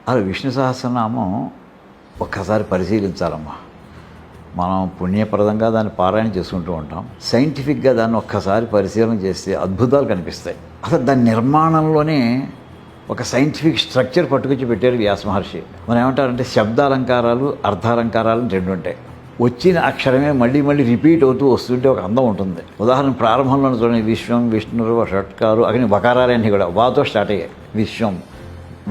అలా విష్ణు సహస్రనామం ఒక్కసారి పరిశీలించాలమ్మా. మనం పుణ్యప్రదంగా దాన్ని పారాయణ చేసుకుంటూ ఉంటాం. సైంటిఫిక్గా దాన్ని ఒక్కసారి పరిశీలన చేస్తే అద్భుతాలు కనిపిస్తాయి. అసలు దాని నిర్మాణంలోనే ఒక సైంటిఫిక్ స్ట్రక్చర్ పట్టుకొచ్చి పెట్టారు వ్యాస మహర్షి. మనం ఏమంటారంటే శబ్దాలంకారాలు అర్థాలంకారాలు రెండు ఉంటాయి. వచ్చిన అక్షరమే మళ్ళీ మళ్ళీ రిపీట్ అవుతూ వస్తుంటే ఒక అందం ఉంటుంది. ఉదాహరణ ప్రారంభంలో చూడండి, విశ్వం విష్ణురు వషట్కారు అక్కడ వకారాలన్నీ కూడా వాతో స్టార్ట్ అయ్యాయి. విశ్వం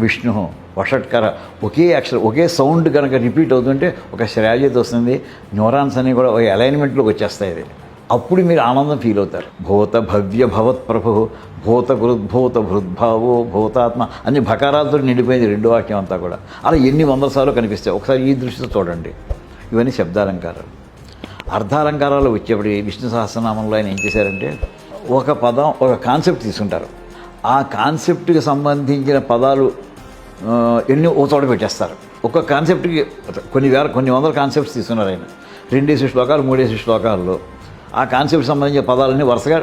విష్ణు వషట్కార ఒకే అక్షరం ఒకే సౌండ్ కనుక రిపీట్ అవుతుంటే ఒక శ్రావ్యత వస్తుంది. న్యూరాన్స్ అన్నీ కూడా ఒక అలైన్మెంట్లోకి వచ్చేస్తాయి. ఇది అప్పుడు మీరు ఆనందం ఫీల్ అవుతారు. భూత భవ్య భవత్ ప్రభు భూత భృద్భూత భృద్భావో భూతాత్మ అన్ని భకారాలతో నిండిపోయింది రెండు వాక్యం అంతా కూడా. అలా ఎన్ని వందల సార్లు కనిపిస్తాయి. ఒకసారి ఈ దృష్టితో చూడండి. ఇవన్నీ శబ్దాలంకారాలు. అర్థాలంకారాలు వచ్చేప్పటికి విష్ణు సహస్రనామంలో ఆయన ఏం చేశారంటే ఒక పదం ఒక కాన్సెప్ట్ తీసుకుంటారు. ఆ కాన్సెప్ట్కి సంబంధించిన పదాలు ఎన్ని ఓ చోట పెట్టేస్తారు. ఒక కాన్సెప్ట్కి కొన్ని వందల కాన్సెప్ట్స్ తీసుకున్నారు ఆయన. 2 శ్లోకాలు 3 శ్లోకాల్లో ఆ కాన్సెప్ట్ సంబంధించిన పదాలన్నీ వరుసగా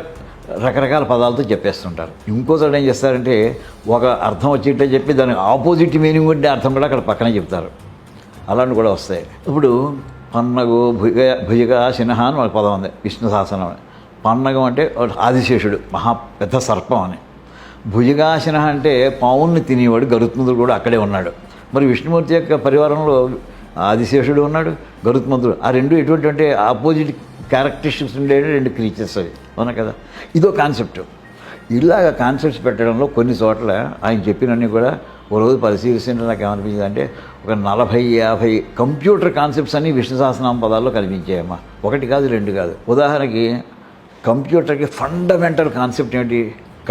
రకరకాల పదాలతో చెప్పేస్తుంటారు. ఇంకోసారి ఏం చేస్తారంటే ఒక అర్థం వచ్చేట్టే చెప్పి దానికి ఆపోజిట్ మీనింగ్ ఉండే అర్థం కూడా అక్కడ పక్కనే చెప్తారు. అలాంటివి కూడా వస్తాయి. ఇప్పుడు పన్నగు భుజగా శినహ అని ఒక పదం ఉంది విష్ణు సహస్రనామం. పన్నగం అంటే ఆదిశేషుడు మహా పెద్ద సర్పం అని. భుజగాశన అంటే పావుల్ని తినేవాడు గరుత్మంతుడు కూడా అక్కడే ఉన్నాడు. మరి విష్ణుమూర్తి యొక్క పరివారంలో ఆదిశేషుడు ఉన్నాడు, గరుత్మంతుడు. ఆ రెండు ఎటువంటి అంటే ఆపోజిట్ క్యారెక్టరిస్టిక్స్ ఉండే 2 క్రీచర్స్ అవి, అవునా కదా. ఇదో కాన్సెప్ట్. ఇలాగ కాన్సెప్ట్స్ పెట్టడంలో కొన్ని చోట్ల ఆయన చెప్పినన్నీ కూడా ఓ రోజు పరిశీలిస్తుంటే నాకు ఏమనిపించింది అంటే ఒక 40-50 కంప్యూటర్ కాన్సెప్ట్స్ అన్నీ విష్ణు సహస్రనామ పదాల్లో కనిపించాయమ్మా. 1 కాదు 2 కాదు. ఉదాహరణకి కంప్యూటర్కి ఫండమెంటల్ కాన్సెప్ట్ ఏంటి?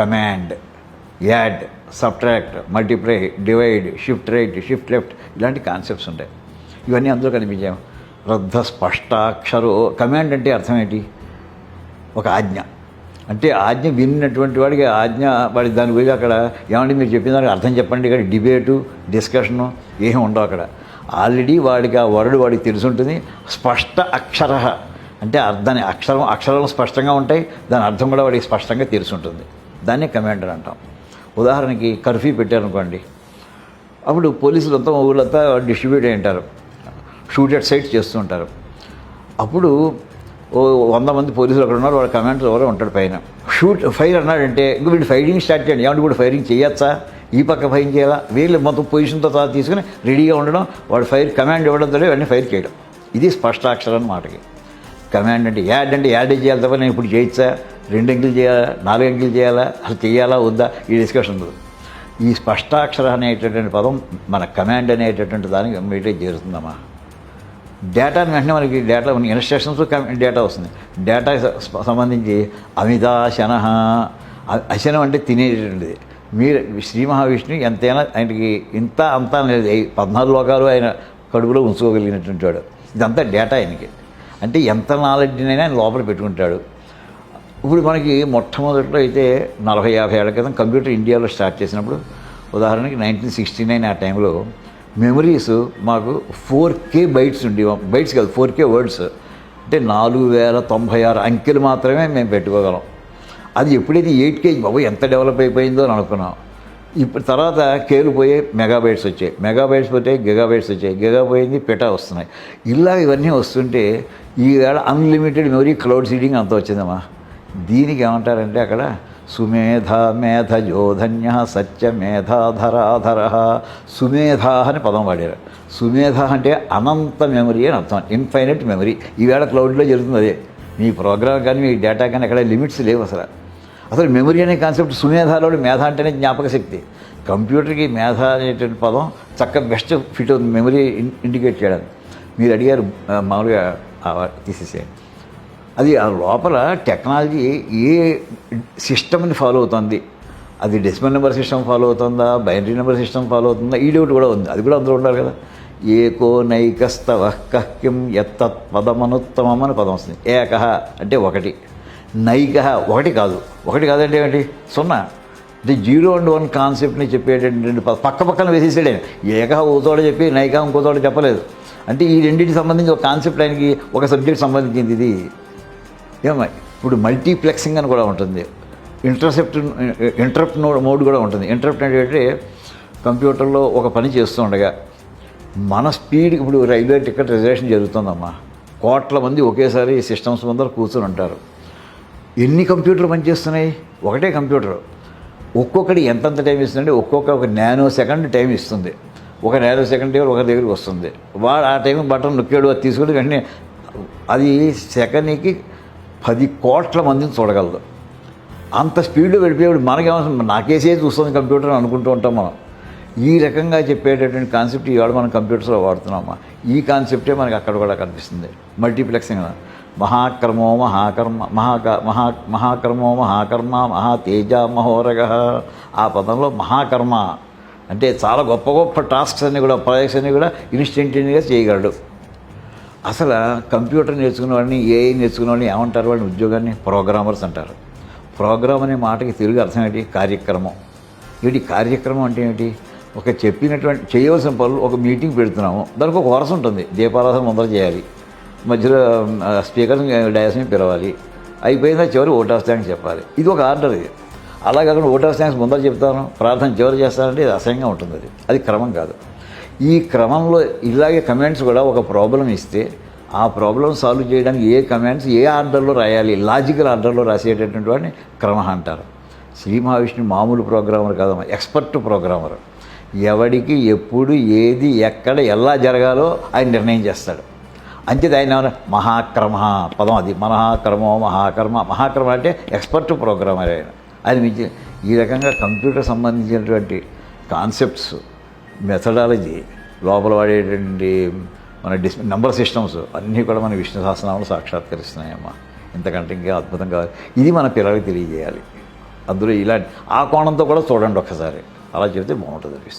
Command, add, subtract, multiply, divide, shift right, shift left ఇలాంటి కాన్సెప్ట్స్ ఉంటాయి. ఇవన్నీ అందులో కనిపించాము. రద్ధ స్పష్టాక్షరో. కమాండ్ అంటే అర్థం ఏంటి? ఒక ఆజ్ఞ. అంటే ఆజ్ఞ విన్నటువంటి వాడికి ఆజ్ఞ వాడి దాని గురించి అక్కడ ఏమంటే మీరు చెప్పిన దానికి అర్థం చెప్పండి. ఇక్కడ డిబేటు డిస్కషను ఏమీ ఉండవు అక్కడ. ఆల్రెడీ వాడికి ఆ వర్డ్ వాడికి తెలిసి ఉంటుంది. స్పష్ట అక్షర అంటే దాని అక్షరాలు స్పష్టంగా ఉంటాయి, దాని అర్థం కూడా వాడికి స్పష్టంగా తెలిసి ఉంటుంది. దాన్నే కమాండర్ అంటాం. ఉదాహరణకి కర్ఫ్యూ పెట్టారనుకోండి, అప్పుడు పోలీసులు అంతా ఊళ్ళంతా డిస్ట్రిబ్యూట్ అయి ఉంటారు, షూట్ ఎట్ సైట్ చేస్తూ ఉంటారు. అప్పుడు 100 మంది పోలీసులు అక్కడ ఉన్నారు, వాడు కమాండర్ ఎవరో ఉంటాడు పైన. షూట్ ఫైర్ అన్నాడంటే ఇంక వీడు ఫైరింగ్ స్టార్ట్ చేయండి. ఏమంటే ఇప్పుడు ఫైరింగ్ చేయొచ్చా, ఈ పక్క ఫైరింగ్ చేయాలా, వీళ్ళు మొత్తం పొజిషన్తో తర్వాత తీసుకుని రెడీగా ఉండడం, వాడు ఫైర్ కమాండ్ ఇవ్వడంతో వెంటనే ఫైర్ చేయడం. ఇది స్పష్టాక్షరం మాటకి. కమాండ్ అంటే యాడ్ చేయాలి తప్ప నేను ఇప్పుడు చేయొచ్చా, 2 అంకెలు చేయాలా, 4 అంకెలు చేయాలా, అసలు చేయాలా వద్దా ఈ డిస్కషన్ ఉంది. ఈ స్పష్టాక్షర అనేటటువంటి పదం మన కమాండ్ అనేటటువంటి దానికి ఇమ్మీడియట్గా చేరుతుందమ్మా. డేటాని వెంటనే మనకి డేటా ఇన్స్ట్రక్షన్స్ డేటా వస్తుంది. డేటా సంబంధించి అమితాశన, అశనం అంటే తినేటటువంటిది. మీరు శ్రీ మహావిష్ణువు ఎంతైనా ఆయనకి ఇంత అంతా లేదు, 14 లోకాలు ఆయన కడుపులో ఉంచుకోగలిగినటువంటి వాడు. ఇదంతా డేటా ఆయనకి. అంటే ఎంత నాలెడ్జ్నైనా ఆయన లోపల పెట్టుకుంటాడు. ఇప్పుడు మనకి మొట్టమొదట్లో అయితే 40-50 ఏళ్ల క్రితం కంప్యూటర్ ఇండియాలో స్టార్ట్ చేసినప్పుడు, ఉదాహరణకి 1969 ఆ టైంలో మెమరీస్ మాకు 4K బైట్స్ ఉండేవి. బైట్స్ కాదు, 4K వర్డ్స్. అంటే 4096 అంకెలు మాత్రమే మేము పెట్టుకోగలం. అది ఎప్పుడైతే 8K బాబు ఎంత డెవలప్ అయిపోయిందో అని అనుకున్నాం. ఇప్పుడు తర్వాత కేలు పోయి మెగాబైట్స్ వచ్చాయి, మెగాబైట్స్ పోతే గిగాబైట్స్ వచ్చాయి, గిగా పోయింది పెటా వస్తున్నాయి. ఇలా ఇవన్నీ వస్తుంటే ఈవేళ అన్లిమిటెడ్ మెమరీ క్లౌడ్ సీడింగ్ అంతా వచ్చిందమ్మా. దీనికి ఏమంటారంటే అక్కడ సుమేధ మేధజోధన్య సత్య మేధాధరాధర. సుమేధ అని పదం వాడారు. సుమేధ అంటే అనంత మెమరీ అని అర్థం, ఇన్ఫైనైట్ మెమరీ. ఈవేళ క్లౌడ్లో జరుగుతుంది అదే. మీ ప్రోగ్రామ్ కానీ మీ డేటా కానీ అక్కడ లిమిట్స్ లేవు. అసలు మెమరీ అనే కాన్సెప్ట్ సుమేధాలో, మేధ అంటేనే జ్ఞాపక శక్తి. కంప్యూటర్కి మేధ అనేటువంటి పదం చక్కగా బెస్ట్ ఫిట్ అవుతుంది మెమరీ ఇండికేట్ చేయడానికి. మీరు అడిగారు మామూలుగా తీసేసేయండి. అది ఆ లోపల టెక్నాలజీ ఏ సిస్టమ్ని ఫాలో అవుతుంది, అది డెసిమల్ నెంబర్ సిస్టమ్ ఫాలో అవుతుందా, బైనరీ నెంబర్ సిస్టమ్ ఫాలో అవుతుందా, ఈ డౌట్ కూడా ఉంది. అది కూడా అందులో ఉండాలి కదా. ఏకో నైకస్తవ కహ్యం ఎత్తత్ పదమనుత్తమం అని పదం వస్తుంది. ఏకహ అంటే 1, నైకహ 1 కాదు. 1 కాదంటే ఏంటి? 0. అంటే 0 and 1 కాన్సెప్ట్ని చెప్పేటటువంటి పక్క పక్కన వేసేసాడు. ఏకహ ఓ చోట చెప్పి నైకహ ఇంకో చోట చెప్పలేదు. అంటే ఈ రెండింటికి సంబంధించి ఒక కాన్సెప్ట్ ఆయనకి ఒక సబ్జెక్ట్ సంబంధించింది. ఇది ఏమో ఇప్పుడు మల్టీప్లెక్సింగ్ అని కూడా ఉంటుంది. ఇంటరప్ట్ మోడ్ కూడా ఉంటుంది. ఇంటరప్ట్ అంటే కంప్యూటర్లో ఒక పని చేస్తూ ఉండగా మన స్పీడ్ ఇప్పుడు రైల్వే టికెట్ రిజర్వేషన్ జరుగుతుందమ్మా, కోట్ల మంది ఒకేసారి సిస్టమ్స్ ముందర కూర్చొని ఉంటారు. ఎన్ని కంప్యూటర్లు పనిచేస్తున్నాయి? ఒకటే కంప్యూటర్ ఒక్కొక్కటి ఎంతంత టైం ఇస్తుందంటే ఒక నానో సెకండ్ టైం ఇస్తుంది. ఒక నానో సెకండ్ ఒక దగ్గరికి వస్తుంది. వాడు ఆ టైం బటన్ నొక్కాడు, అది తీసుకుని వెంటనే అది సెకండ్కి 10 కోట్ల మందిని చూడగలదు. అంత స్పీడ్లో వెళ్ళిపోయాడు. మనకేమో నాకేసే చూస్తుంది కంప్యూటర్ అని అనుకుంటూ ఉంటాం మనం. ఈ రకంగా చెప్పేటటువంటి కాన్సెప్ట్ ఇవాళ మనం కంప్యూటర్స్లో వాడుతున్నామా, ఈ కాన్సెప్టే మనకి అక్కడ కూడా కనిపిస్తుంది. మల్టీప్లెక్సింగ్, మహాకర్మో మహాకర్మో మహాకర్మ మహాతేజ మహోరగ. ఆ పదంలో మహాకర్మ అంటే చాలా గొప్ప గొప్ప టాస్క్స్ అన్నీ కూడా, ప్రాజెక్ట్స్ అన్నీ కూడా ఇన్స్టంటేనియస్గా చేయగలడు. అసలు కంప్యూటర్ నేర్చుకున్న వాడిని, ఏఐ నేర్చుకున్న వాడిని ఏమంటారు? వాళ్ళని ఉద్యోగాన్ని ప్రోగ్రామర్స్ అంటారు. ప్రోగ్రామ్ అనే మాటకి తెలుగు అర్థం ఏంటి? కార్యక్రమం. ఏంటి కార్యక్రమం అంటే ఏంటి? ఒక చెప్పినటువంటి చేయవలసిన పనులు, ఒక మీటింగ్ పెడుతున్నాము, దానికి ఒక వరుస ఉంటుంది. దీపారాధన ముందర చేయాలి, మధ్యలో స్పీకర్ డయాస్ని పిలవాలి, అయిపోయిందా చివరి ఓట్ ఆఫ్ థ్యాంక్స్ చెప్పాలి. ఇది ఒక ఆర్డర్. ఇది అలా కాకుండా ఓట్ ఆఫ్ థ్యాంక్స్ ముందర చెప్తాను, ప్రార్థన చివరి చేస్తానంటే ఇది అసహ్యంగా ఉంటుంది. అది క్రమం కాదు. ఈ క్రమంలో ఇలాగే కమాండ్స్ కూడా ఒక ప్రాబ్లం ఇస్తే ఆ ప్రాబ్లం సాల్వ్ చేయడానికి ఏ కమాండ్స్ ఏ ఆర్డర్లో రాయాలి, లాజికల్ ఆర్డర్లో రాసేటటువంటి వాడిని క్రమ అంటారు. శ్రీ మహావిష్ణువు మామూలు ప్రోగ్రామర్ కాదమ్మా, ఎక్స్పర్ట్ ప్రోగ్రామర్. ఎవడికి ఎప్పుడు ఏది ఎక్కడ ఎలా జరగాలో ఆయన నిర్ణయం చేస్తాడు. అంచేది ఆయన మహాక్రమ పదం, అది మహాక్రమో మహాకర్మ అంటే ఎక్స్పర్ట్ ప్రోగ్రామర్ ఆయన మించి. ఈ రకంగా కంప్యూటర్ సంబంధించినటువంటి కాన్సెప్ట్స్, మెథడాలజీ, లోపల వాడేటువంటి మన నంబర్ సిస్టమ్స్ అన్నీ కూడా మన విష్ణు సహస్రనామాలు సాక్షాత్కరిస్తున్నాయమ్మా. ఇంతకంటే ఇంకా అద్భుతం కావాలి. ఇది మన పిల్లలకి తెలియజేయాలి. అందులో ఇలాంటి ఆ కోణంతో కూడా చూడండి ఒక్కసారి, అలా చెబితే బాగుంటుంది అనిపిస్తుంది.